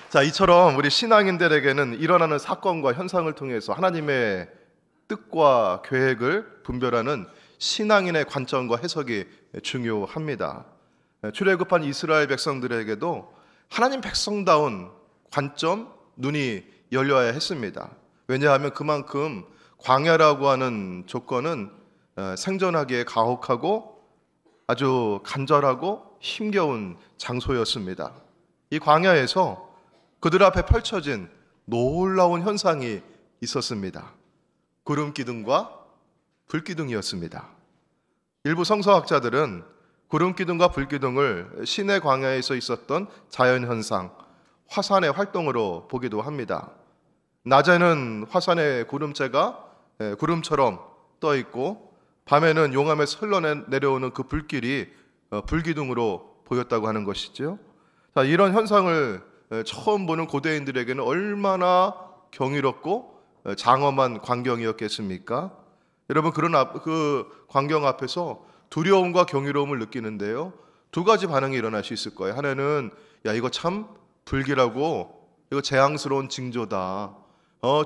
자, 이처럼 우리 신앙인들에게는 일어나는 사건과 현상을 통해서 하나님의 뜻과 계획을 분별하는 신앙인의 관점과 해석이 중요합니다. 출애굽한 이스라엘 백성들에게도 하나님 백성다운 관점, 눈이 열려야 했습니다. 왜냐하면 그만큼 광야라고 하는 조건은 생존하기에 가혹하고 아주 간절하고 힘겨운 장소였습니다. 이 광야에서 그들 앞에 펼쳐진 놀라운 현상이 있었습니다. 구름 기둥과 불 기둥이었습니다. 일부 성서학자들은 구름 기둥과 불 기둥을 시내 광야에서 있었던 자연 현상, 화산의 활동으로 보기도 합니다. 낮에는 화산의 구름체가 구름처럼 떠 있고, 밤에는 용암에서 흘러내려오는 그 불길이 불기둥으로 보였다고 하는 것이죠. 자, 이런 현상을 처음 보는 고대인들에게는 얼마나 경이롭고 장엄한 광경이었겠습니까? 여러분, 그 광경 앞에서 두려움과 경이로움을 느끼는데요, 두 가지 반응이 일어날 수 있을 거예요. 하나는 야, 이거 참 불길하고 이거 재앙스러운 징조다.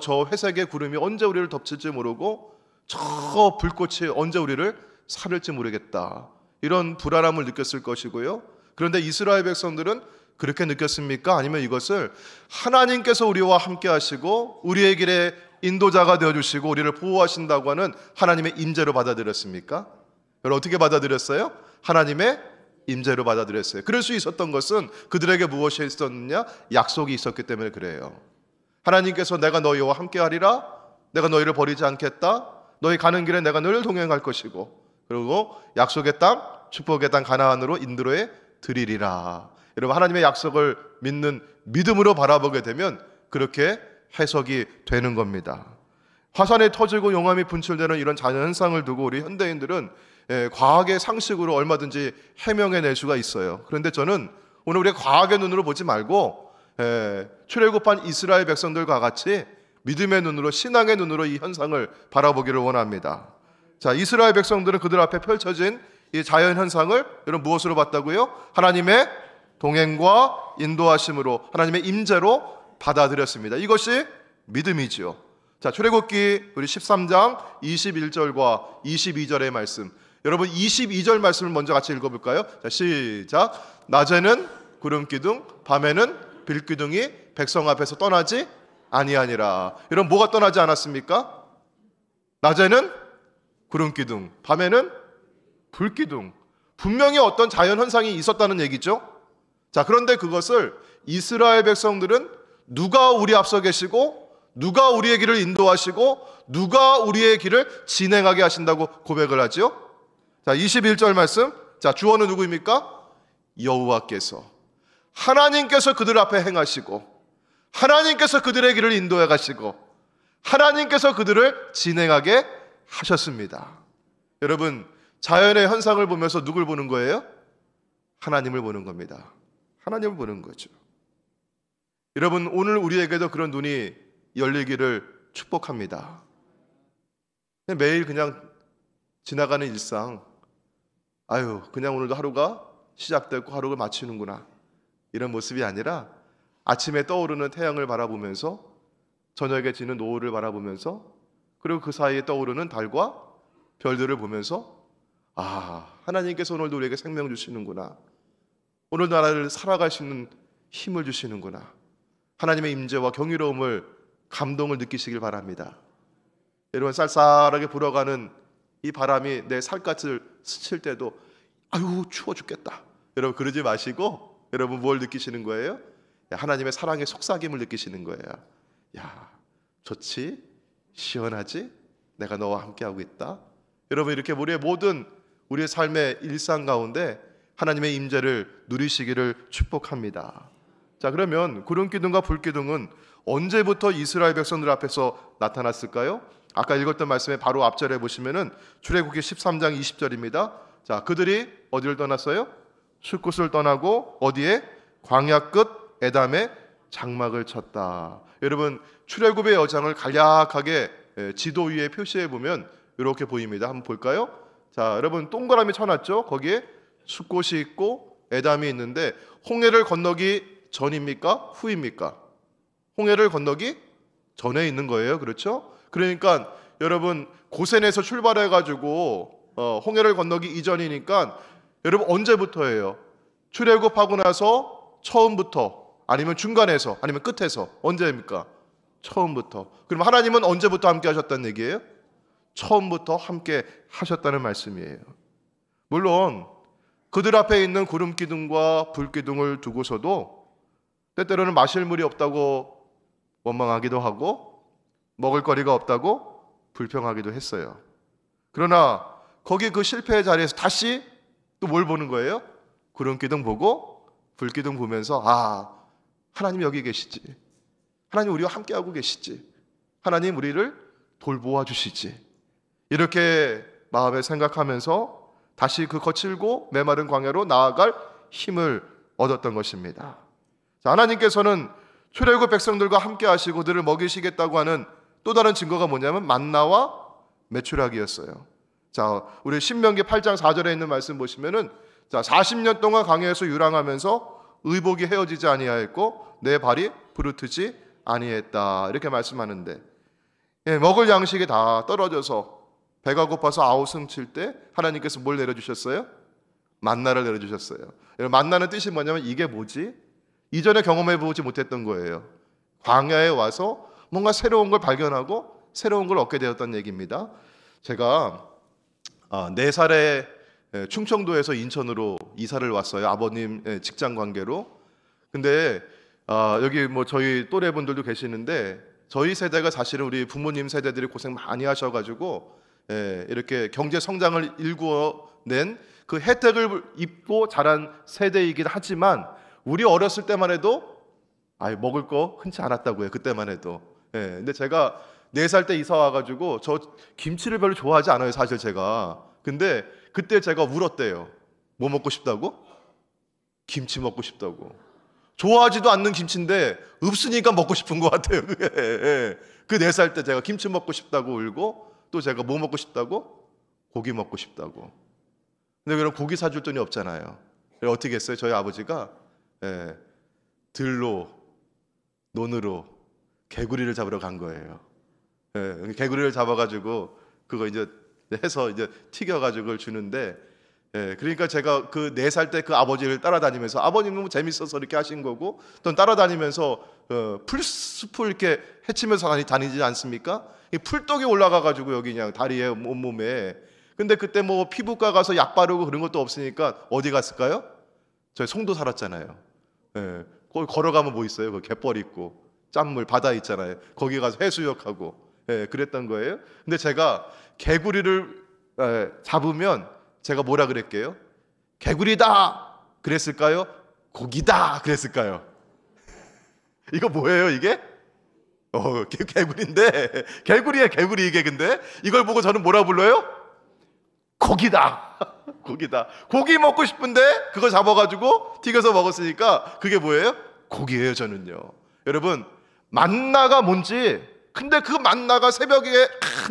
저 회색의 구름이 언제 우리를 덮칠지 모르고 저 불꽃이 언제 우리를 사를지 모르겠다. 이런 불안함을 느꼈을 것이고요. 그런데 이스라엘 백성들은 그렇게 느꼈습니까? 아니면 이것을 하나님께서 우리와 함께 하시고 우리의 길에 인도자가 되어주시고 우리를 보호하신다고 하는 하나님의 임재로 받아들였습니까? 여러분, 어떻게 받아들였어요? 하나님의 임재로 받아들였어요. 그럴 수 있었던 것은 그들에게 무엇이 있었느냐? 약속이 있었기 때문에 그래요. 하나님께서 내가 너희와 함께 하리라, 내가 너희를 버리지 않겠다, 너희 가는 길에 내가 너희를 동행할 것이고, 그리고 약속의 땅, 축복의 땅 가나안으로 인도해 드리리라. 여러분, 하나님의 약속을 믿는 믿음으로 바라보게 되면 그렇게 해석이 되는 겁니다. 화산이 터지고 용암이 분출되는 이런 자연현상을 두고 우리 현대인들은 과학의 상식으로 얼마든지 해명해낼 수가 있어요. 그런데 저는 오늘 우리가 과학의 눈으로 보지 말고 출애굽한 이스라엘 백성들과 같이 믿음의 눈으로, 신앙의 눈으로 이 현상을 바라보기를 원합니다. 자, 이스라엘 백성들은 그들 앞에 펼쳐진 이 자연현상을 여러분 무엇으로 봤다고요? 하나님의 동행과 인도하심으로, 하나님의 임재로 받아들였습니다. 이것이 믿음이지요. 자, 출애굽기 우리 13장 21절과 22절의 말씀, 여러분 22절 말씀을 먼저 같이 읽어볼까요? 자, 시작. 낮에는 구름 기둥, 밤에는 불 기둥이 백성 앞에서 떠나지 아니하니라. 여러분, 뭐가 떠나지 않았습니까? 낮에는 구름 기둥, 밤에는 불 기둥. 분명히 어떤 자연 현상이 있었다는 얘기죠. 자, 그런데 그것을 이스라엘 백성들은 누가 우리 앞서 계시고 누가 우리의 길을 인도하시고 누가 우리의 길을 진행하게 하신다고 고백을 하죠. 자, 21절 말씀. 자, 주어는 누구입니까? 여호와께서, 하나님께서 그들 앞에 행하시고 하나님께서 그들의 길을 인도해 가시고 하나님께서 그들을 진행하게 하셨습니다. 여러분, 자연의 현상을 보면서 누굴 보는 거예요? 하나님을 보는 겁니다. 하나님을 보는 거죠. 여러분, 오늘 우리에게도 그런 눈이 열리기를 축복합니다. 매일 그냥 지나가는 일상, 그냥 오늘도 하루가 시작됐고 하루가 마치는구나, 이런 모습이 아니라 아침에 떠오르는 태양을 바라보면서 저녁에 지는 노을을 바라보면서 그리고 그 사이에 떠오르는 달과 별들을 보면서 하나님께서 오늘도 우리에게 생명 주시는구나, 오늘 나라를 살아갈 수 있는 힘을 주시는구나, 하나님의 임재와 경이로움을, 감동을 느끼시길 바랍니다. 여러분, 쌀쌀하게 불어가는 이 바람이 내 살갗을 스칠 때도 추워 죽겠다, 여러분 그러지 마시고, 여러분 뭘 느끼시는 거예요? 하나님의 사랑의 속삭임을 느끼시는 거예요. 야, 좋지? 시원하지? 내가 너와 함께하고 있다. 여러분, 이렇게 우리의 모든 우리의 삶의 일상 가운데 하나님의 임재를 누리시기를 축복합니다. 자, 그러면 구름 기둥과 불 기둥은 언제부터 이스라엘 백성들 앞에서 나타났을까요? 아까 읽었던 말씀의 바로 앞절에 보시면은 출애굽기 13장 20절입니다. 자, 그들이 어디를 떠났어요? 숫곳을 떠나고 어디에? 광야 끝 에담에 장막을 쳤다. 여러분, 출애굽의 여정을 간략하게 지도 위에 표시해 보면 이렇게 보입니다. 한번 볼까요? 자, 여러분, 동그라미 쳐놨죠? 거기에 숫곳이 있고 에담이 있는데 홍해를 건너기 전입니까? 후입니까? 홍해를 건너기 전에 있는 거예요. 그렇죠? 그러니까 여러분 고센에서 출발해 가지고 홍해를 건너기 이전이니까 여러분 언제부터예요? 출애굽하고 나서 처음부터, 아니면 중간에서, 아니면 끝에서? 언제입니까? 처음부터. 그럼 하나님은 언제부터 함께 하셨다는 얘기예요? 처음부터 함께 하셨다는 말씀이에요. 물론 그들 앞에 있는 구름 기둥과 불 기둥을 두고서도 때때로는 마실 물이 없다고 원망하기도 하고 먹을 거리가 없다고 불평하기도 했어요. 그러나 거기 그 실패의 자리에서 다시 또 뭘 보는 거예요? 구름 기둥 보고 불 기둥 보면서, 아, 하나님 여기 계시지. 하나님 우리와 함께하고 계시지. 하나님 우리를 돌보아 주시지. 이렇게 마음에 생각하면서 다시 그 거칠고 메마른 광야로 나아갈 힘을 얻었던 것입니다. 자, 하나님께서는 출애굽 백성들과 함께 하시고 그들을 먹이시겠다고 하는 또 다른 증거가 뭐냐면 만나와 메추라기였어요. 자, 우리 신명기 8장 4절에 있는 말씀 보시면은, 자, 40년 동안 광야에서 유랑하면서 의복이 헤어지지 아니하였고 내 발이 부르트지 아니했다, 이렇게 말씀하는데, 먹을 양식이 다 떨어져서 배가 고파서 아우성 칠 때 하나님께서 뭘 내려주셨어요? 만나를 내려주셨어요. 만나는 뜻이 뭐냐면, 이게 뭐지? 이전에 경험해보지 못했던 거예요. 광야에 와서 뭔가 새로운 걸 발견하고 새로운 걸 얻게 되었다는 얘기입니다. 제가 4살에 충청도에서 인천으로 이사를 왔어요. 아버님 직장 관계로. 근데 여기 뭐 저희 또래분들도 계시는데, 저희 세대가 사실은 우리 부모님 세대들이 고생 많이 하셔가지고 이렇게 경제 성장을 일구어낸 그 혜택을 입고 자란 세대이긴 하지만, 우리 어렸을 때만 해도 먹을 거 흔치 않았다고요. 그때만 해도. 근데 제가 4살 때 이사 와가지고 저 김치를 별로 좋아하지 않아요, 사실 제가. 근데 그때 제가 울었대요. 뭐 먹고 싶다고? 김치 먹고 싶다고. 좋아하지도 않는 김치인데 없으니까 먹고 싶은 것 같아요, 그게. 그 4살 때 제가 김치 먹고 싶다고 울고, 또 제가 뭐 먹고 싶다고? 고기 먹고 싶다고. 근데 그럼 고기 사줄 돈이 없잖아요. 그래서 어떻게 했어요? 저희 아버지가 들로, 논으로 개구리를 잡으러 간 거예요. 개구리를 잡아가지고 그거 이제 해서 이제 튀겨가지고 그걸 주는데, 그러니까 제가 그 4살 때 그 아버지를 따라다니면서, 아버님은 뭐 재밌어서 이렇게 하신 거고, 또 따라다니면서 풀숲을 이렇게 헤치면서 다니지 않습니까? 이 풀떡이 올라가가지고 여기 그냥 다리에, 온몸에. 근데 그때 뭐 피부과 가서 약 바르고 그런 것도 없으니까 어디 갔을까요? 저희 송도 살았잖아요. 거기 걸어가면 뭐 있어요? 그 갯벌 있고 짠물 바다 있잖아요. 거기 가서 해수욕하고 그랬던 거예요. 근데 제가 개구리를 잡으면 제가 뭐라 그랬게요? 개구리다 그랬을까요? 고기다 그랬을까요? 이거 뭐예요 이게? 개구리인데, 개구리야 개구리 이게. 근데 이걸 보고 저는 뭐라 불러요? 고기다. 고기다. 고기 먹고 싶은데 그거 잡아가지고 튀겨서 먹었으니까 그게 뭐예요? 고기예요, 저는요. 여러분, 만나가 뭔지, 근데 그 만나가 새벽에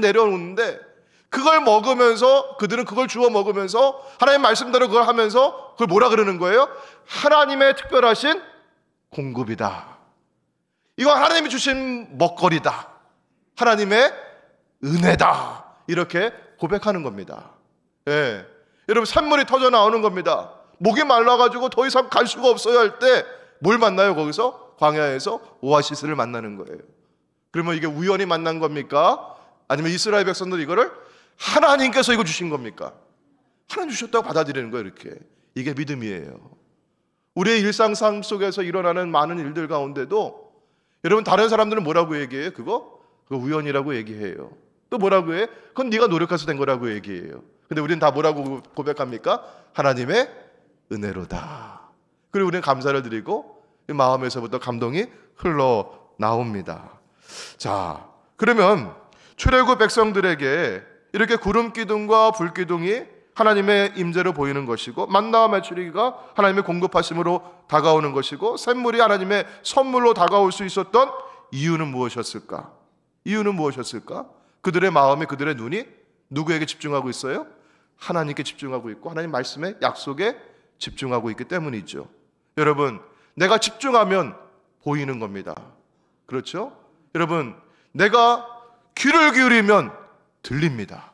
내려오는데 그걸 먹으면서, 그들은 그걸 주워 먹으면서 하나님 말씀대로 그걸 하면서 그걸 뭐라 그러는 거예요? 하나님의 특별하신 공급이다. 이거 하나님이 주신 먹거리다. 하나님의 은혜다. 이렇게 고백하는 겁니다. 여러분, 산물이 터져 나오는 겁니다. 목이 말라가지고 더 이상 갈 수가 없어야 할 때 뭘 만나요? 거기서 광야에서 오아시스를 만나는 거예요. 그러면 이게 우연히 만난 겁니까? 아니면 이스라엘 백성들 이거를 하나님께서 이거 주신 겁니까? 하나님 주셨다고 받아들이는 거예요. 이렇게. 이게 믿음이에요. 우리의 일상 삶 속에서 일어나는 많은 일들 가운데도 여러분, 다른 사람들은 뭐라고 얘기해요? 그거 우연이라고 얘기해요. 또 뭐라고 해? 그건 네가 노력해서 된 거라고 얘기해요. 근데 우리는 다 뭐라고 고백합니까? 하나님의 은혜로다. 그리고 우리는 감사를 드리고 마음에서부터 감동이 흘러나옵니다. 자, 그러면 출애굽 백성들에게 이렇게 구름 기둥과 불 기둥이 하나님의 임재로 보이는 것이고, 만나와 메추리기가 하나님의 공급하심으로 다가오는 것이고, 샘물이 하나님의 선물로 다가올 수 있었던 이유는 무엇이었을까? 이유는 무엇이었을까? 그들의 마음이, 그들의 눈이 누구에게 집중하고 있어요? 하나님께 집중하고 있고 하나님 말씀의 약속에 집중하고 있기 때문이죠. 여러분, 내가 집중하면 보이는 겁니다. 그렇죠? 여러분, 내가 귀를 기울이면 들립니다.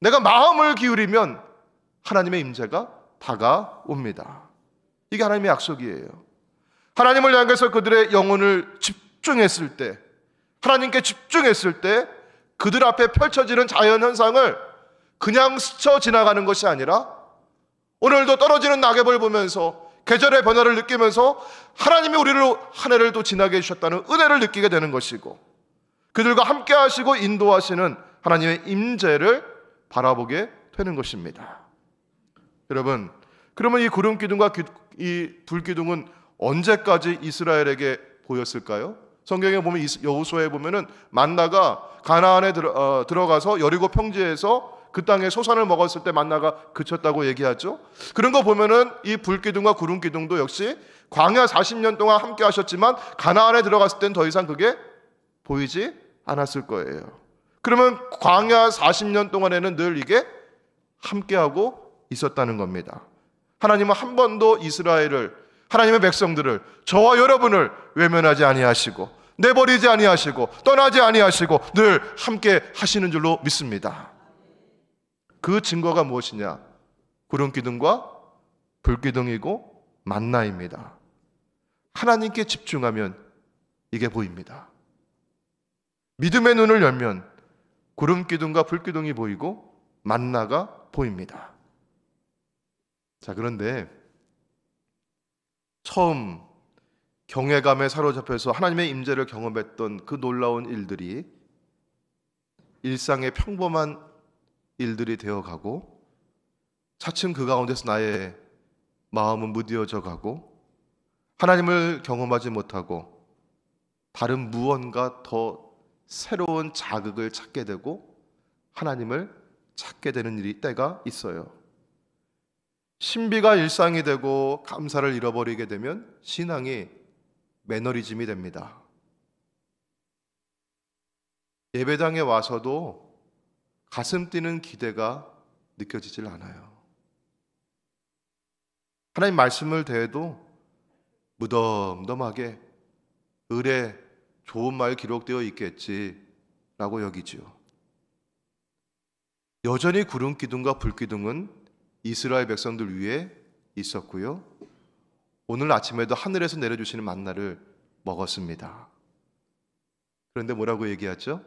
내가 마음을 기울이면 하나님의 임재가 다가옵니다. 이게 하나님의 약속이에요. 하나님을 향해서 그들의 영혼을 집중했을 때, 하나님께 집중했을 때 그들 앞에 펼쳐지는 자연현상을 그냥 스쳐 지나가는 것이 아니라 오늘도 떨어지는 낙엽을 보면서 계절의 변화를 느끼면서 하나님이 우리를 한 해를 또 지나게 해주셨다는 은혜를 느끼게 되는 것이고, 그들과 함께 하시고 인도하시는 하나님의 임재를 바라보게 되는 것입니다. 여러분, 그러면 이 구름 기둥과 이 불 기둥은 언제까지 이스라엘에게 보였을까요? 성경에 보면 여호수아에 보면은 만나가 가나안에 들어가서 여리고 평지에서 그 땅에 소산을 먹었을 때 만나가 그쳤다고 얘기하죠. 그런 거 보면은 이 불기둥과 구름기둥도 역시 광야 40년 동안 함께 하셨지만 가나안에 들어갔을 땐 더 이상 그게 보이지 않았을 거예요. 그러면 광야 40년 동안에는 늘 이게 함께하고 있었다는 겁니다. 하나님은 한 번도 이스라엘을, 하나님의 백성들을, 저와 여러분을 외면하지 아니하시고 내버리지 아니하시고 떠나지 아니하시고 늘 함께 하시는 줄로 믿습니다. 그 증거가 무엇이냐? 구름기둥과 불기둥이고 만나입니다. 하나님께 집중하면 이게 보입니다. 믿음의 눈을 열면 구름기둥과 불기둥이 보이고 만나가 보입니다. 자, 그런데 처음 경외감에 사로잡혀서 하나님의 임재를 경험했던 그 놀라운 일들이 일상의 평범한 일들이 되어가고 차츰 그 가운데서 나의 마음은 무뎌져 가고 하나님을 경험하지 못하고 다른 무언가 더 새로운 자극을 찾게 되고 하나님을 찾게 되는 일이 때가 있어요. 신비가 일상이 되고 감사를 잃어버리게 되면 신앙이 매너리즘이 됩니다. 예배당에 와서도 가슴 뛰는 기대가 느껴지질 않아요. 하나님 말씀을 대해도 무덤덤하게 을에 좋은 말 기록되어 있겠지라고 여기죠. 여전히 구름기둥과 불기둥은 이스라엘 백성들 위에 있었고요. 오늘 아침에도 하늘에서 내려주시는 만나를 먹었습니다. 그런데 뭐라고 얘기하죠?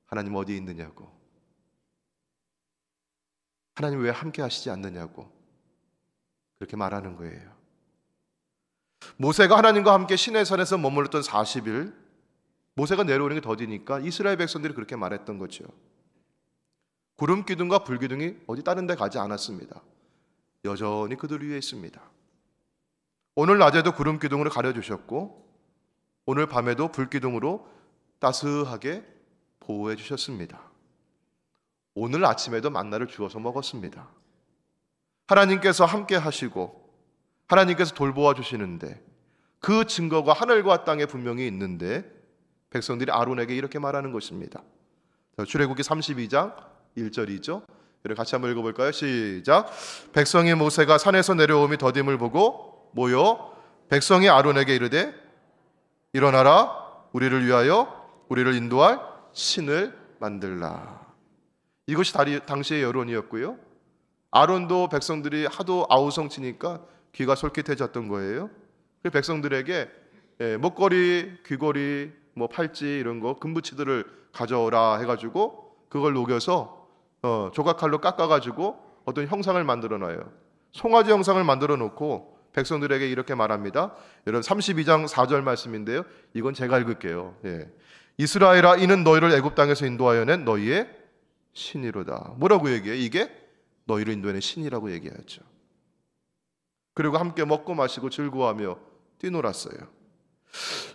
하나님 어디 있느냐고. 하나님 왜 함께 하시지 않느냐고 그렇게 말하는 거예요. 모세가 하나님과 함께 시내산에서 머물렀던 40일, 모세가 내려오는 게 더디니까 이스라엘 백성들이 그렇게 말했던 거죠. 구름기둥과 불기둥이 어디 다른 데 가지 않았습니다. 여전히 그들 위에 있습니다. 오늘 낮에도 구름기둥으로 가려주셨고 오늘 밤에도 불기둥으로 따스하게 보호해 주셨습니다. 오늘 아침에도 만나를 주어서 먹었습니다. 하나님께서 함께 하시고 하나님께서 돌보아 주시는데 그 증거가 하늘과 땅에 분명히 있는데 백성들이 아론에게 이렇게 말하는 것입니다. 출애굽기 32장 1절이죠. 같이 한번 읽어볼까요? 시작. 백성이 모세가 산에서 내려오미 더딤을 보고 모여 백성이 아론에게 이르되 일어나라, 우리를 위하여 우리를 인도할 신을 만들라. 이것이 당시의 여론이었고요. 아론도 백성들이 하도 아우성치니까 귀가 솔깃해졌던 거예요. 그래서 백성들에게 목걸이, 귀걸이, 팔찌 이런 거 금부치들을 가져오라 해가지고 그걸 녹여서 조각칼로 깎아가지고 어떤 형상을 만들어 놔요. 송아지 형상을 만들어 놓고 백성들에게 이렇게 말합니다. 여러분 32장 4절 말씀인데요. 이건 제가 읽을게요. 이스라엘아, 이는 너희를 애굽 땅에서 인도하여 낸 너희의 신이로다. 뭐라고 얘기해요? 이게 너희를 인도하는 신이라고 얘기하죠. 그리고 함께 먹고 마시고 즐거워하며 뛰놀았어요.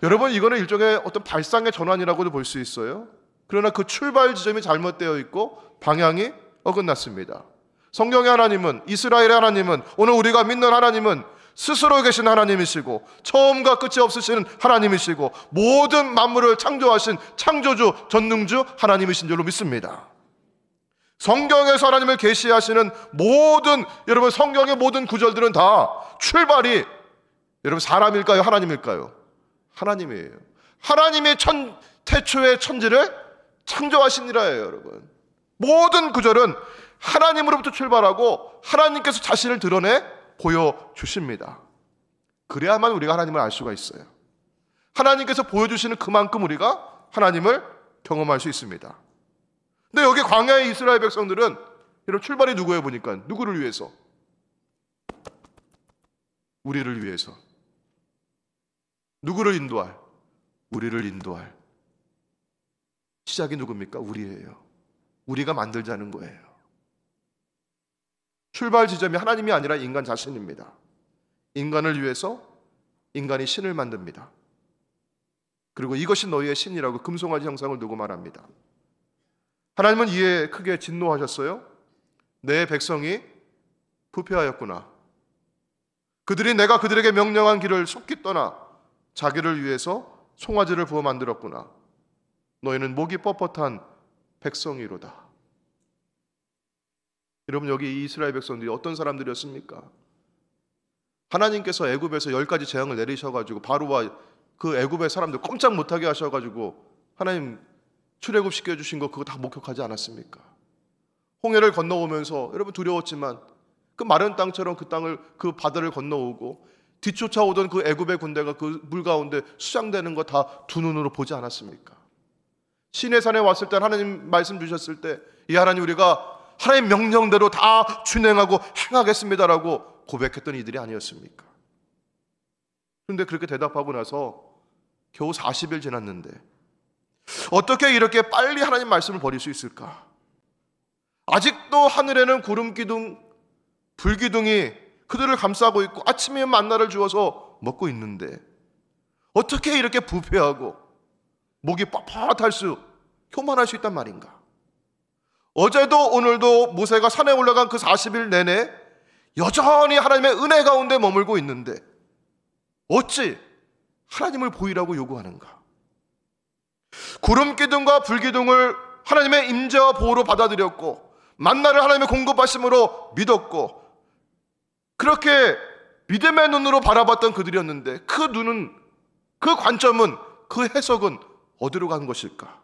여러분, 이거는 일종의 어떤 발상의 전환이라고도 볼 수 있어요. 그러나 그 출발 지점이 잘못되어 있고 방향이 어긋났습니다. 성경의 하나님은, 이스라엘의 하나님은, 오늘 우리가 믿는 하나님은 스스로 계신 하나님이시고 처음과 끝이 없으신 하나님이시고 모든 만물을 창조하신 창조주, 전능주 하나님이신 줄로 믿습니다. 성경에서 하나님을 계시하시는 모든, 여러분 성경의 모든 구절들은 다 출발이 여러분, 사람일까요? 하나님일까요? 하나님이에요. 하나님이 태초의 천지를 창조하시니라예요, 여러분. 모든 구절은 하나님으로부터 출발하고 하나님께서 자신을 드러내 보여주십니다. 그래야만 우리가 하나님을 알 수가 있어요. 하나님께서 보여주시는 그만큼 우리가 하나님을 경험할 수 있습니다. 근데 여기 광야의 이스라엘 백성들은 이런 출발이 누구예요? 보니까 누구를 위해서? 우리를 위해서. 누구를 인도할? 우리를 인도할. 시작이 누굽니까? 우리예요. 우리가 만들자는 거예요. 출발 지점이 하나님이 아니라 인간 자신입니다. 인간을 위해서 인간이 신을 만듭니다. 그리고 이것이 너희의 신이라고 금송아지 형상을 두고 말합니다. 하나님은 이에 크게 진노하셨어요. 내 백성이 부패하였구나. 그들이 내가 그들에게 명령한 길을 속기 떠나 자기를 위해서 송아지를 부어 만들었구나. 너희는 목이 뻣뻣한 백성이로다. 여러분, 여기 이 이스라엘 백성들이 어떤 사람들이었습니까? 하나님께서 애굽에서 10가지 재앙을 내리셔가지고 바로와 그 애굽의 사람들 꼼짝 못하게 하셔가지고 하나님 출애굽 시켜주신 거 그거 다 목격하지 않았습니까? 홍해를 건너오면서 여러분 두려웠지만 그 마른 땅처럼 그 땅을, 그 바다를 건너오고 뒤쫓아오던 그 애굽의 군대가 그 물 가운데 수장되는 거 다 두 눈으로 보지 않았습니까? 시내산에 왔을 때 하나님 말씀 주셨을 때 이 하나님, 우리가 하나님 명령대로 다 준행하고 행하겠습니다라고 고백했던 이들이 아니었습니까? 그런데 그렇게 대답하고 나서 겨우 40일 지났는데 어떻게 이렇게 빨리 하나님 말씀을 버릴 수 있을까? 아직도 하늘에는 구름 기둥, 불 기둥이 그들을 감싸고 있고 아침에 만나를 주어서 먹고 있는데 어떻게 이렇게 부패하고 목이 뻣뻣할 수, 교만할 수 있단 말인가? 어제도 오늘도 모세가 산에 올라간 그 40일 내내 여전히 하나님의 은혜 가운데 머물고 있는데 어찌 하나님을 보이라고 요구하는가? 구름 기둥과 불 기둥을 하나님의 임재와 보호로 받아들였고 만나를 하나님의 공급하심으로 믿었고 그렇게 믿음의 눈으로 바라봤던 그들이었는데 그 눈은, 그 관점은, 그 해석은 어디로 간 것일까?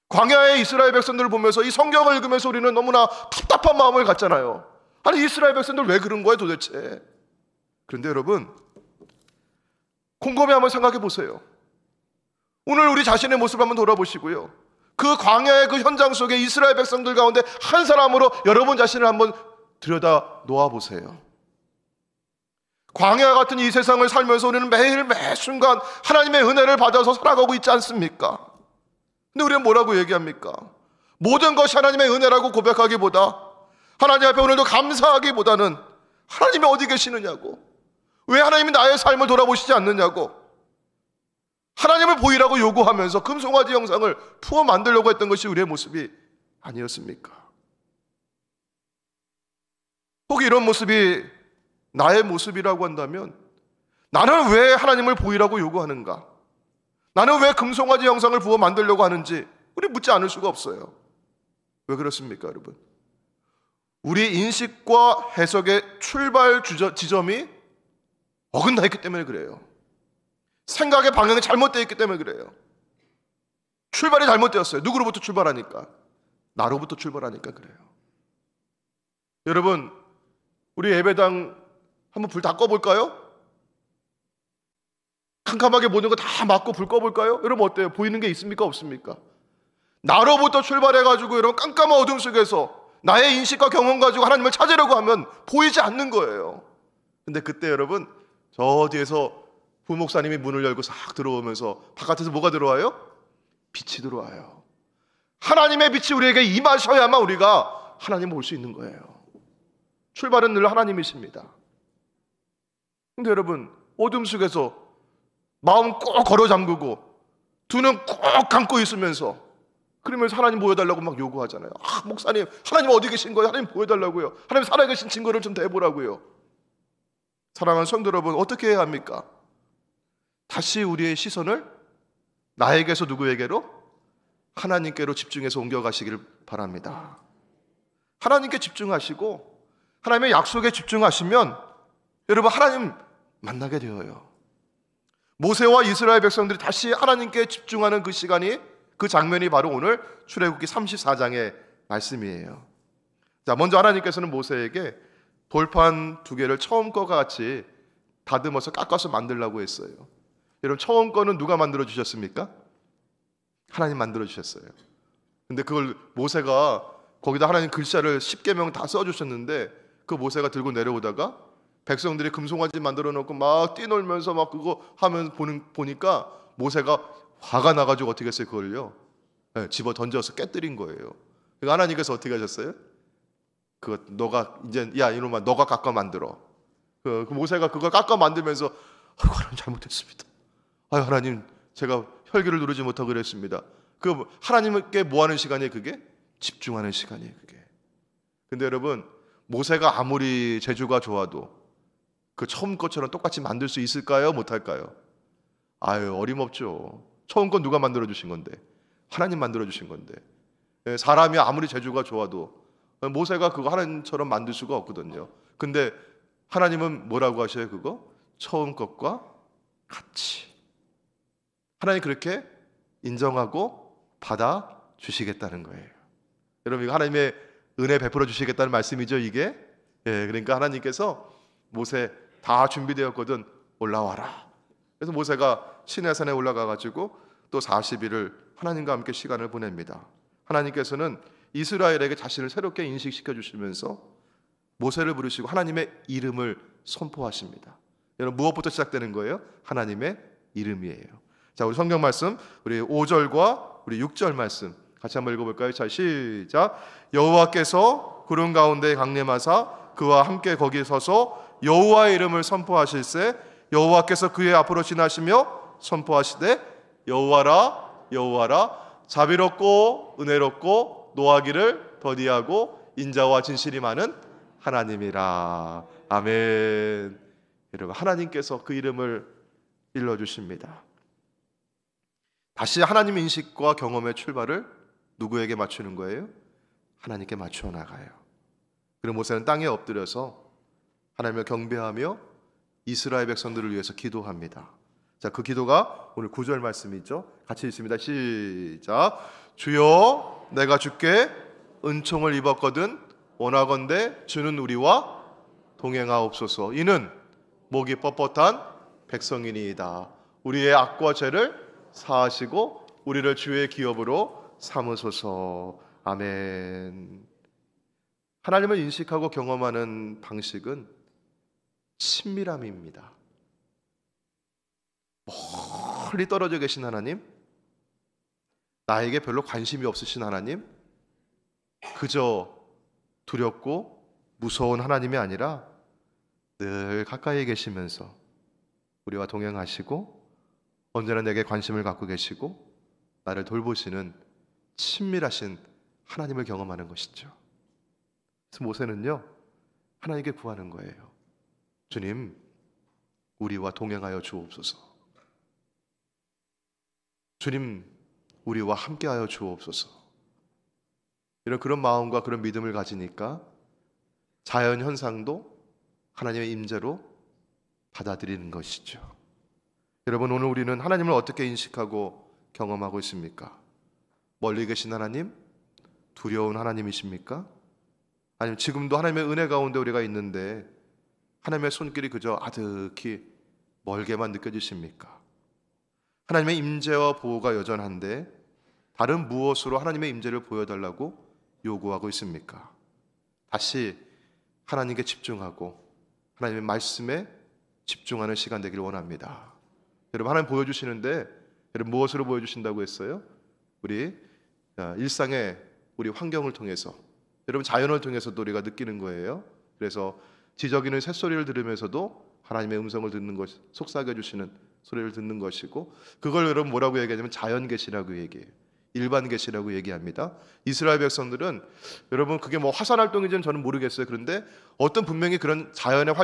광야의 이스라엘 백성들을 보면서 이 성경을 읽으면서 우리는 너무나 답답한 마음을 갖잖아요. 아니, 이스라엘 백성들 왜 그런 거예요 도대체? 그런데 여러분, 곰곰이 한번 생각해 보세요. 오늘 우리 자신의 모습을 한번 돌아보시고요, 그 광야의 그 현장 속에 이스라엘 백성들 가운데 한 사람으로 여러분 자신을 한번 들여다 놓아보세요. 광야 같은 이 세상을 살면서 우리는 매일 매 순간 하나님의 은혜를 받아서 살아가고 있지 않습니까? 근데 우리는 뭐라고 얘기합니까? 모든 것이 하나님의 은혜라고 고백하기보다, 하나님 앞에 오늘도 감사하기보다는 하나님이 어디 계시느냐고, 왜 하나님이 나의 삶을 돌아보시지 않느냐고, 하나님을 보이라고 요구하면서 금송아지 형상을 부어 만들려고 했던 것이 우리의 모습이 아니었습니까? 혹 이런 모습이 나의 모습이라고 한다면 나는 왜 하나님을 보이라고 요구하는가? 나는 왜 금송아지 형상을 부어 만들려고 하는지 우리 묻지 않을 수가 없어요. 왜 그렇습니까, 여러분? 우리 인식과 해석의 출발 지점이 어긋나 있기 때문에 그래요. 생각의 방향이 잘못되어 있기 때문에 그래요. 출발이 잘못되었어요. 누구로부터 출발하니까? 나로부터 출발하니까 그래요. 여러분, 우리 예배당 한번 불 다 꺼볼까요? 캄캄하게 모든 거 다 막고 불 꺼볼까요? 여러분 어때요? 보이는 게 있습니까? 없습니까? 나로부터 출발해가지고 여러분 깜깜한 어둠 속에서 나의 인식과 경험 가지고 하나님을 찾으려고 하면 보이지 않는 거예요. 근데 그때 여러분 저 뒤에서 부목사님이 문을 열고 싹 들어오면서 바깥에서 뭐가 들어와요? 빛이 들어와요. 하나님의 빛이 우리에게 임하셔야만 우리가 하나님을 볼 수 있는 거예요. 출발은 늘 하나님이십니다. 근데 여러분 어둠 속에서 마음 꼭 걸어 잠그고 두 눈 꼭 감고 있으면서 그러면서 하나님 보여달라고 막 요구하잖아요. 목사님, 하나님 어디 계신 거예요? 하나님 보여달라고요. 하나님 살아계신 증거를 좀 대보라고요. 사랑하는 성도 여러분, 어떻게 해야 합니까? 다시 우리의 시선을 나에게서 누구에게로? 하나님께로 집중해서 옮겨가시길 바랍니다. 하나님께 집중하시고 하나님의 약속에 집중하시면 여러분, 하나님 만나게 되어요. 모세와 이스라엘 백성들이 다시 하나님께 집중하는 그 시간이, 그 장면이 바로 오늘 출애굽기 34장의 말씀이에요. 자, 먼저 하나님께서는 모세에게 돌판 2개를 처음 거와 같이 다듬어서 깎아서 만들라고 했어요. 여러분, 처음 거는 누가 만들어 주셨습니까? 하나님 만들어 주셨어요. 근데 그걸 모세가 거기다 하나님 글자를 10계명 다 써주셨는데, 그 모세가 들고 내려오다가 백성들이 금송아지 만들어 놓고 막 뛰놀면서 막 그거 하면 보니까 모세가 화가 나가지고 어떻게 했어요? 그걸요, 집어 던져서 깨뜨린 거예요. 그러니까 하나님께서 어떻게 하셨어요? 그거 너가 이제, 야 이놈아, 너가 깎아 만들어. 그 모세가 그걸 깎아 만들면서, 아이고 하나님 잘못했습니다. 아유 하나님, 제가 혈기를 누르지 못하고 그랬습니다. 그 하나님께 뭐 하는 시간이에요? 그게 집중하는 시간이에요, 그게. 근데 여러분, 모세가 아무리 재주가 좋아도 그 처음 것처럼 똑같이 만들 수 있을까요? 못할까요? 아유, 어림없죠. 처음 건 누가 만들어 주신 건데? 하나님 만들어 주신 건데. 사람이 아무리 재주가 좋아도 모세가 그거 하나님처럼 만들 수가 없거든요. 근데 하나님은 뭐라고 하셔요? 그거 처음 것과 같이. 하나님 그렇게 인정하고 받아 주시겠다는 거예요. 여러분, 이거 하나님의 은혜 베풀어 주시겠다는 말씀이죠, 이게. 그러니까 하나님께서 모세 다 준비되었거든, 올라와라. 그래서 모세가 시내산에 올라가 가지고 또 40일을 하나님과 함께 시간을 보냅니다. 하나님께서는 이스라엘에게 자신을 새롭게 인식시켜 주시면서 모세를 부르시고 하나님의 이름을 선포하십니다. 여러분, 무엇부터 시작되는 거예요? 하나님의 이름이에요. 자, 우리 성경 말씀, 우리 5절과 우리 6절 말씀 같이 한번 읽어볼까요? 자, 시작. 여호와께서 구름 가운데 강림하사 그와 함께 거기 서서 여호와의 이름을 선포하실세 여호와께서 그의 앞으로 지나시며 선포하시되 여호와라 여호와라 자비롭고 은혜롭고 노하기를 더디하고 인자와 진실이 많은 하나님이라. 아멘. 여러분, 하나님께서 그 이름을 일러주십니다. 다시 하나님 인식과 경험의 출발을 누구에게 맞추는 거예요? 하나님께 맞추어 나가요. 그리고 모세는 땅에 엎드려서 하나님을 경배하며 이스라엘 백성들을 위해서 기도합니다. 자, 그 기도가 오늘 9절 말씀이죠. 같이 읽습니다. 시작. 주여, 내가 주께 은총을 입었거든 원하건대 주는 우리와 동행하옵소서. 이는 목이 뻣뻣한 백성이니이다. 우리의 악과 죄를 사하시고 우리를 주의 기업으로 삼으소서. 아멘. 하나님을 인식하고 경험하는 방식은 친밀함입니다. 멀리 떨어져 계신 하나님, 나에게 별로 관심이 없으신 하나님, 그저 두렵고 무서운 하나님이 아니라 늘 가까이 계시면서 우리와 동행하시고 언제나 내게 관심을 갖고 계시고 나를 돌보시는 친밀하신 하나님을 경험하는 것이죠. 그래서 모세는요, 하나님께 구하는 거예요. 주님, 우리와 동행하여 주옵소서. 주님, 우리와 함께하여 주옵소서. 이런 그런 마음과 그런 믿음을 가지니까 자연 현상도 하나님의 임재로 받아들이는 것이죠. 여러분, 오늘 우리는 하나님을 어떻게 인식하고 경험하고 있습니까? 멀리 계신 하나님, 두려운 하나님이십니까? 아니면 지금도 하나님의 은혜 가운데 우리가 있는데 하나님의 손길이 그저 아득히 멀게만 느껴지십니까? 하나님의 임재와 보호가 여전한데 다른 무엇으로 하나님의 임재를 보여달라고 요구하고 있습니까? 다시 하나님께 집중하고 하나님의 말씀에 집중하는 시간 되기를 원합니다. 여러분, 하나님 보여주시는데 여러분 무엇으로 보여주신다고 했어요? 우리 일상의 우리 환경을 통해서, 여러분 자연을 통해서도 우리가 느끼는 거예요. 그래서 지저귀는 새소리를 들으면서도 하나님의 음성을 듣는 것, 속삭여 주시는 소리를 듣는 것이고, 그걸 여러분 뭐라고 얘기하냐면 자연 계시라고 얘기해요. 일반 계시라고 얘기합니다. 이스라엘 백성들은 여러분 그게 뭐 화산 활동인지는 저는 모르겠어요. 그런데 어떤 분명히 그런 자연의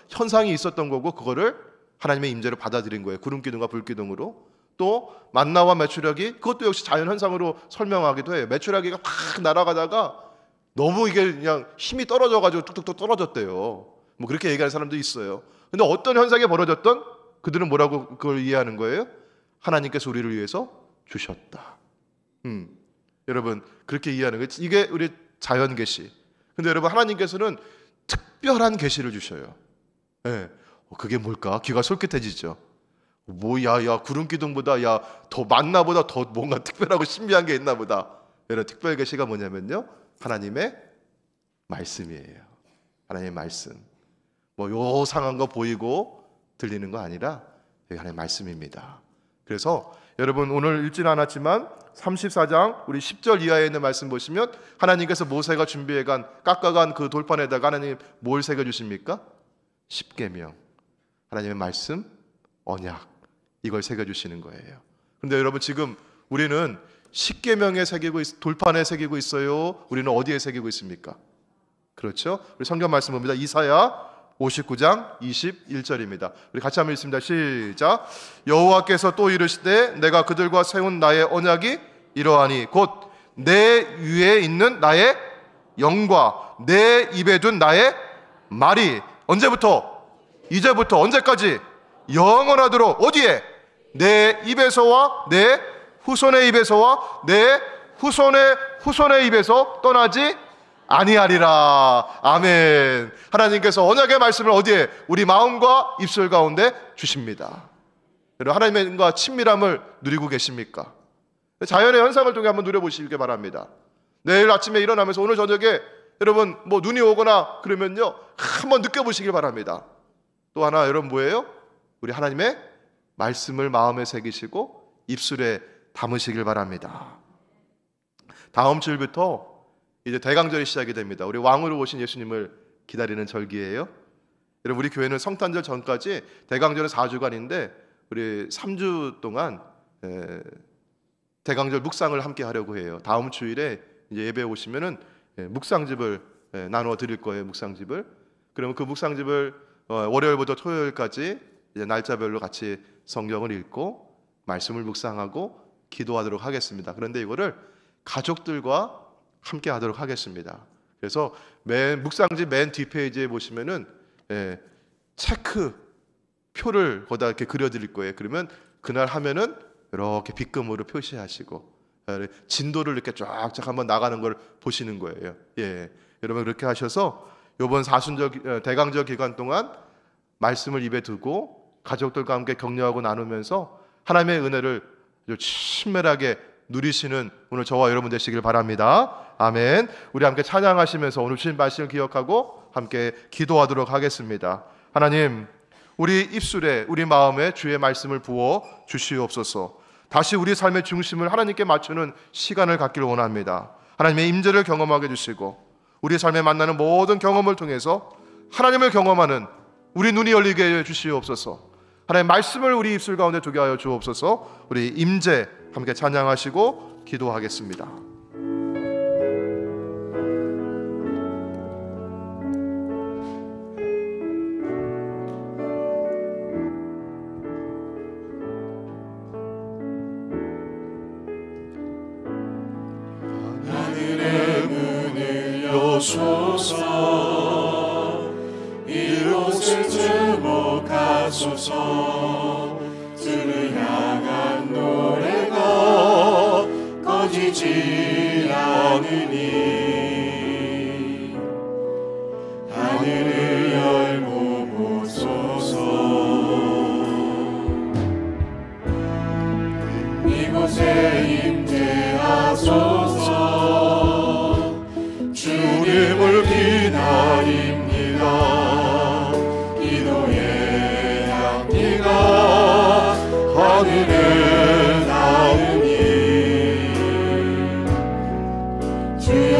현상이 있었던 거고 그거를 하나님의 임재로 받아들인 거예요. 구름 기둥과 불 기둥으로. 또 만나와 메추라기, 그것도 역시 자연 현상으로 설명하기도 해요. 메추라기가 확 날아가다가 너무 이게 그냥 힘이 떨어져가지고 뚝뚝뚝 떨어졌대요. 뭐 그렇게 얘기하는 사람도 있어요. 근데 어떤 현상이 벌어졌던 그들은 뭐라고 그걸 이해하는 거예요? 하나님께서 우리를 위해서 주셨다. 여러분 그렇게 이해하는 거예요. 이게 우리 자연 계시. 근데 여러분 하나님께서는 특별한 계시를 주셔요. 예. 그게 뭘까? 귀가 솔깃해지죠. 야 구름 기둥보다 더 많나보다 더 뭔가 특별하고 신비한 게 있나보다. 이런 특별 계시가 뭐냐면요, 하나님의 말씀이에요. 하나님의 말씀. 뭐 요상한 거 보이고 들리는 거 아니라 하나님의 말씀입니다. 그래서 여러분 오늘 읽지는 않았지만 34장 우리 10절 이하에 있는 말씀 보시면 하나님께서 모세가 준비해간 깎아간 그 돌판에다가 하나님 뭘 새겨주십니까? 십계명, 하나님의 말씀, 언약, 이걸 새겨주시는 거예요. 그런데 여러분 지금 우리는 십계명에 새기고 돌판에 새기고 있어요? 우리는 어디에 새기고 있습니까? 그렇죠? 우리 성경 말씀 봅니다. 이사야 59장 21절입니다. 우리 같이 한번 읽습니다. 시작. 여호와께서 또 이르시되 내가 그들과 세운 나의 언약이 이러하니 곧 내 위에 있는 나의 영과 내 입에 둔 나의 말이 언제부터? 이제부터 언제까지? 영원하도록 어디에? 내 입에서와 내 후손의 입에서와 내 후손의 후손의 입에서 떠나지 아니하리라. 아멘. 하나님께서 언약의 말씀을 어디에? 우리 마음과 입술 가운데 주십니다. 여러분 하나님과 친밀함을 누리고 계십니까? 자연의 현상을 통해 한번 누려보시길 바랍니다. 내일 아침에 일어나면서 오늘 저녁에 여러분 뭐 눈이 오거나 그러면요 한번 느껴보시길 바랍니다. 또 하나 여러분 뭐예요? 우리 하나님의 말씀을 마음에 새기시고 입술에 담으시길 바랍니다. 다음 주일부터 이제 대강절이 시작이 됩니다. 우리 왕으로 오신 예수님을 기다리는 절기예요. 여러분 우리 교회는 성탄절 전까지 대강절은 4주간인데 우리 3주 동안 대강절 묵상을 함께 하려고 해요. 다음 주일에 이제 예배 오시면은 묵상집을 나누어 드릴 거예요. 묵상집을. 그러면 그 묵상집을 월요일부터 토요일까지 이제 날짜별로 같이 성경을 읽고 말씀을 묵상하고 기도하도록 하겠습니다. 그런데 이거를 가족들과 함께 하도록 하겠습니다. 그래서 묵상집 맨 뒷페이지에 보시면은 체크 표를 거기다 이렇게 그려드릴 거예요. 그러면 그날 하면은 이렇게 빗금으로 표시하시고 진도를 이렇게 쫙쫙 한번 나가는 걸 보시는 거예요. 여러분 그렇게 하셔서 이번 사순절 대강절 기간 동안 말씀을 입에 두고 가족들과 함께 격려하고 나누면서 하나님의 은혜를 아주 친밀하게 누리시는 오늘 저와 여러분 되시길 바랍니다. 아멘. 우리 함께 찬양하시면서 오늘 주신 말씀을 기억하고 함께 기도하도록 하겠습니다. 하나님, 우리 입술에 우리 마음에 주의 말씀을 부어 주시옵소서. 다시 우리 삶의 중심을 하나님께 맞추는 시간을 갖기를 원합니다. 하나님의 임재를 경험하게 해주시고 우리 삶에 만나는 모든 경험을 통해서 하나님을 경험하는 우리 눈이 열리게 해 주시옵소서. 하나님의 말씀을 우리 입술 가운데 두게 하여 주옵소서. 우리 임재 함께 찬양하시고 기도하겠습니다. 하늘의 문을 여소서 이곳을 주목하소서 주를 향한 노래가 꺼지지 않으니 하늘을 열고 보소서 이곳에 임재하소서 주님을 기다립니다. 기도의 향기가 하늘에 닿으니 주여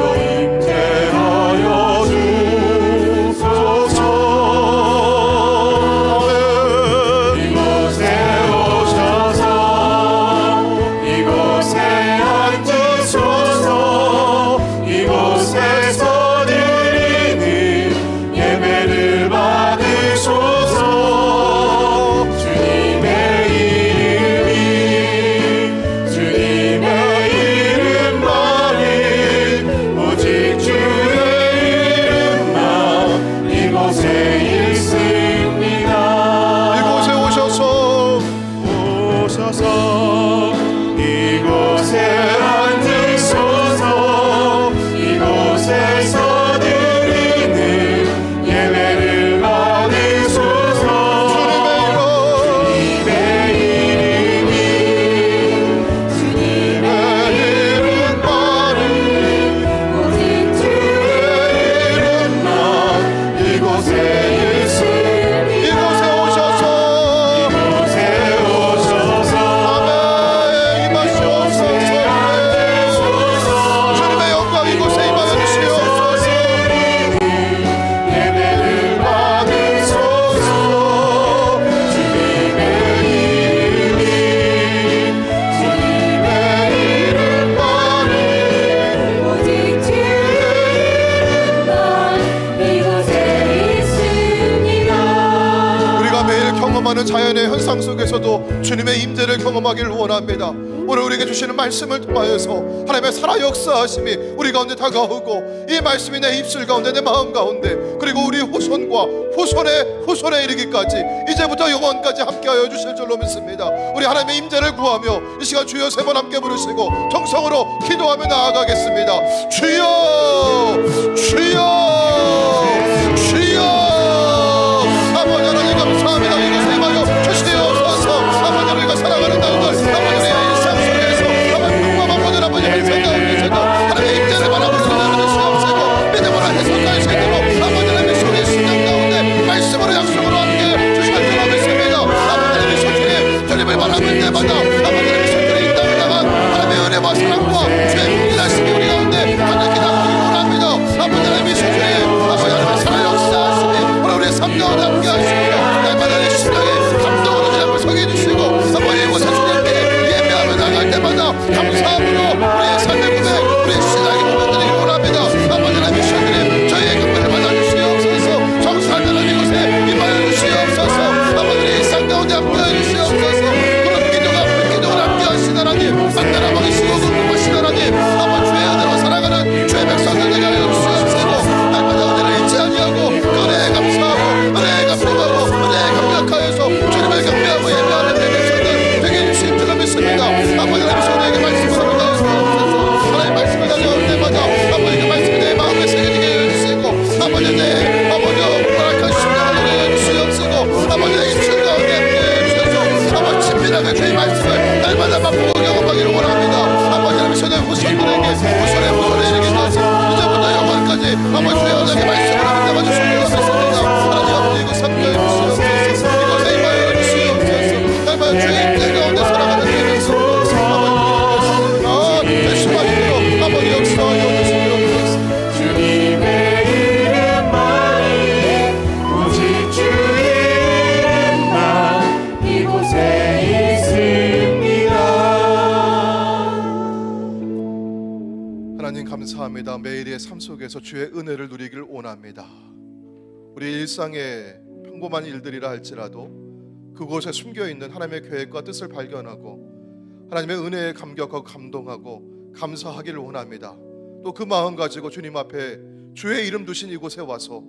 수많은 자연의 현상 속에서도 주님의 임재를 경험하기를 원합니다. 오늘 우리에게 주시는 말씀을 통하여서 하나님의 살아 역사하심이 우리 가운데 다가오고, 이 말씀이 내 입술 가운데, 내 마음 가운데, 그리고 우리 후손과 후손에 이르기까지 이제부터 영원까지 함께하여 주실 줄로 믿습니다. 우리 하나님의 임재를 구하며 이 시간 주여 세 번 함께 부르시고 정성으로 기도하며 나아가겠습니다. 주여, 주여, 주여. 아버지 하나님 감사합니다. 이곳에 임하여 주시옵소서. 아버지 우리가 사랑하는 날들, 아버지 우리의 일상 속에서 아버지 평범한 모든 아버지 현상 가운데서도 하나님의 임재를 바라보는 주옵소서. 믿음으로 해석할 수 있도록 아버지 하나님의 소리 심령 가운데 말씀으로 약속으로 함께 주실 줄로 믿습니다. 아버지 하나님의 소주님 주님을 바라볼 때마다 아버지 하나님의 소주님 이 땅을 나간 하나님의 은혜와 사랑과 주의 풍성하심이 우리 가운데 하나님께 나오기를 원합니다. 아버지 하나님의 소주님, 아버지 하나님의 살아 역사하심이 오늘 우리의 삶 가운데 함께 하시고 날마다 내 심령에 감동으로 주님을 서게 해주시고 아버지 이곳에 주님께 예배하며 나갈 때마다 감사함으로 우리의 삶의 고백, 우리의 신앙의 고백드리기 원합니다. 아버지 하나님의 소주님 저희의 경배를 받아주시옵소서. 정사하는 이곳에 임하여 주시옵소서. 아버지 우리의 일상 가운데 함께하여 주시옵소서. 그런 기도가 불기도를 함께 하시는 하나님, 만나라 먹이시고 공부하시는 하나님, 아버지 주의 아들로 살아가는 주의 백성들에게 하여 주시옵소서. 날마다 은혜를 잊지 아니하고 은혜에 감사하고 은혜에 감동하고 은혜에 감격하여서 주님을 경배하고 예배하는 내 백성들 되게 주신 줄로 믿습니다. 아버지 하나님 소리에게 말씀을 전하여주시옵소서. 하나님 말씀을 전하올 때마다 아버지 그 말씀이 내 마음에 새겨지게 해주시고 아버지 내 아버지 허락한 심령을 해주시옵소서. 아버지 내 입술 가운데 함께해 주셔서 아버지 친밀하게 주의 말씀을 날마다 맛보고 경험하기를 원합니다. 아버지 하나님 소리의 후손들에게 후손에 이르기까지 이제부터 영원까지 아버지 주의 언약의 말씀을 함께 주시옵소서. 하나님 아버지 이곳 함께해 주시옵소서. 이곳에 임하여 주시옵소서. 날마다 주의 임재 가운데 살아가는 내 백성들 아버지 되시마시도록 아버지 역사하여 주시옵소서. 주님의 이름만이 오직 주의 이름만 이곳에 있습니다. 하나님 감사합니다. 매일의 삶 속에서 주의 은혜를 누리기를 원합니다. 우리 일상의 평범한 일들이라 할지라도 그곳에 숨겨있는 하나님의 계획과 뜻을 발견하고 하나님의 은혜에 감격하고 감동하고 감사하기를 원합니다. 또 그 마음 가지고 주님 앞에 주의 이름 두신 이곳에 와서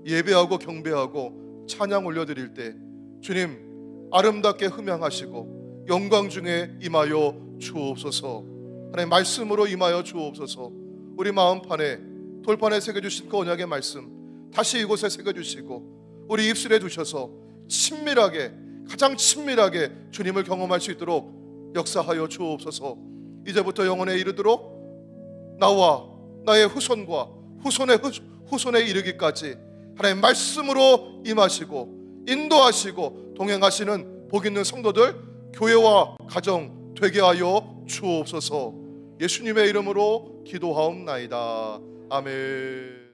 예배하고 경배하고 찬양 올려드릴 때 주님 아름답게 흠양하시고 영광 중에 임하여 주옵소서. 하나님 말씀으로 임하여 주옵소서. 우리 마음판에 돌판에 새겨주신 그 언약의 말씀 다시 이곳에 새겨주시고 우리 입술에 두셔서 친밀하게, 가장 친밀하게 주님을 경험할 수 있도록 역사하여 주옵소서. 이제부터 영원에 이르도록 나와 나의 후손과 후손에 이르기까지 하나님 말씀으로 임하시고 인도하시고 동행하시는 복 있는 성도들, 교회와 가정 되게 하여 주옵소서. 예수님의 이름으로 기도하옵나이다. 아멘.